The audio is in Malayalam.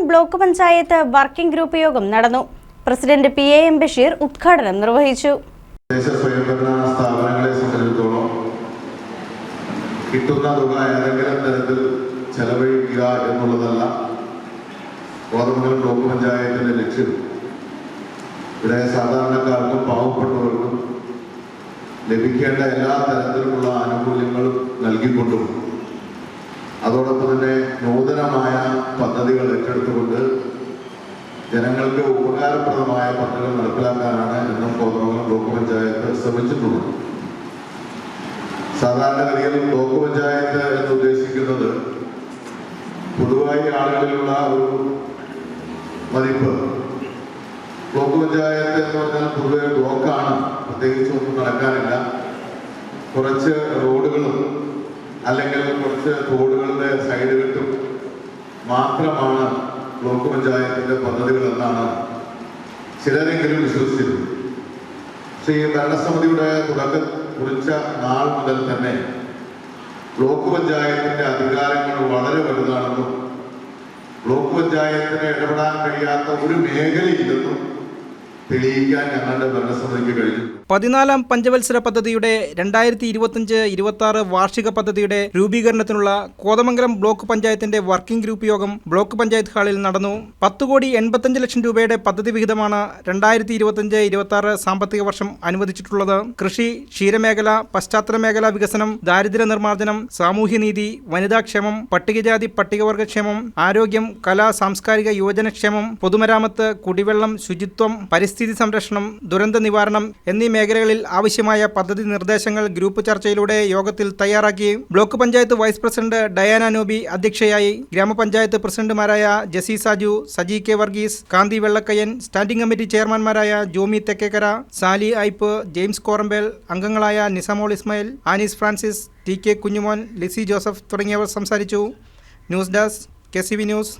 ബ്ലോക്ക് പഞ്ചായത്ത് വർക്കിംഗ് ഗ്രൂപ്പ് യോഗം നടന്നു. പ്രസിഡന്റ് PAM ബഷീർ ഉദ്ഘാടനം നിർവഹിച്ചു. കിട്ടുന്ന തുക ഏതെങ്കിലും തരത്തിൽ ചെലവഴിക്കുക എന്നുള്ളതല്ല കോതമംഗലം ബ്ലോക്ക് പഞ്ചായത്തിന്റെ ലക്ഷ്യം. ഇവിടെ സാധാരണക്കാർക്കും പാവപ്പെട്ടവർക്കും ലഭിക്കേണ്ട എല്ലാ തരത്തിലുമുള്ള ആനുകൂല്യങ്ങളും നൽകിക്കൊണ്ടും അതോടൊപ്പം തന്നെ നൂതനമായ പദ്ധതികൾ ഏറ്റെടുത്തുകൊണ്ട് ജനങ്ങൾക്ക് ഉപകാരപ്രദമായ പദ്ധതികൾ നടപ്പിലാക്കാനാണ് ഇന്നും കോതമംഗലം ബ്ലോക്ക് പഞ്ചായത്ത് ശ്രമിച്ചിട്ടുള്ളത്. സാധാരണഗതിയിൽ ബ്ലോക്ക് പഞ്ചായത്ത് എന്ന് ഉദ്ദേശിക്കുന്നത് പൊതുവായി ആളുകളിലുള്ള ഒരു മതിപ്പ്. ബ്ലോക്ക് പഞ്ചായത്ത് എന്ന് പറഞ്ഞാൽ പൊതുവെ ബ്ലോക്കാണ്, പ്രത്യേകിച്ച് ഒന്നും നടക്കാനില്ല. കുറച്ച് റോഡുകളും അല്ലെങ്കിൽ കുറച്ച് തോടുകളുടെ സൈഡുകൾക്കും മാത്രമാണ് ബ്ലോക്ക് പഞ്ചായത്തിന്റെ പദ്ധതികൾ എന്നാണ് ചിലരെങ്കിലും വിശ്വസിച്ചിരുന്നത്. പക്ഷേ ഈ ഭരണസമിതിയുടെ തുടക്കം കുറിച്ച നാൾ മുതൽ തന്നെ ബ്ലോക്ക് പഞ്ചായത്തിന്റെ അധികാരങ്ങൾ വളരെ വലുതാണെന്നും ബ്ലോക്ക് പഞ്ചായത്തിന് ഇടപെടാൻ കഴിയാത്ത ഒരു മേഖലയില്ലെന്നും തെളിയിക്കാൻ ഞങ്ങളുടെ ഭരണസമിതിക്ക് കഴിഞ്ഞു. 14ാം പഞ്ചവത്സര പദ്ധതിയുടെ 2025-26 വാർഷിക പദ്ധതിയുടെ രൂപീകരണത്തിനുള്ള കോതമംഗലം ബ്ലോക്ക് പഞ്ചായത്തിന്റെ വർക്കിംഗ് ഗ്രൂപ്പ് യോഗം ബ്ലോക്ക് പഞ്ചായത്ത് ഹാളിൽ നടന്നു. 10,85,00,000 രൂപയുടെ പദ്ധതി വിഹിതമാണ് 2025-26 സാമ്പത്തിക വർഷം അനുവദിച്ചിട്ടുള്ളത്. കൃഷി, ക്ഷീരമേഖല, പശ്ചാത്തല മേഖലാ വികസനം, ദാരിദ്ര്യ നിർമ്മാർജ്ജനം, സാമൂഹ്യനീതി, വനിതാക്ഷേമം, പട്ടികജാതി പട്ടികവർഗക്ഷേമം, ആരോഗ്യം, കലാ സാംസ്കാരിക യുവജനക്ഷേമം, പൊതുമരാമത്ത്, കുടിവെള്ളം, ശുചിത്വം, പരിസ്ഥിതി സംരക്ഷണം, ദുരന്ത നിവാരണം എന്നീ മേഖലകളിൽ ആവശ്യമായ പദ്ധതി നിർദ്ദേശങ്ങൾ ഗ്രൂപ്പ് ചർച്ചയിലൂടെ യോഗത്തിൽ തയ്യാറാക്കി. Block panchayat vice president Diana Noby അധ്യക്ഷയായി. ഗ്രാമപഞ്ചായത്ത് പ്രസിഡന്റുമാരായ Jessy Saju, Saji K Varghese, Kanthi Vellakkayyan, standing committee ചെയർമാൻമാരായ ജോമി തെക്കേക്കര, സാലി ഐപ്പ്, ജെയിംസ് കോറമ്പേൽ, അംഗങ്ങളായ നിസാമോൾ ഇസ്മായിൽ, ആനീസ് ഫ്രാൻസിസ്, TK കുഞ്ഞുമോൻ, ലിസി ജോസഫ് തുടങ്ങിയവർ സംസാരിച്ചു. News desk KCV news.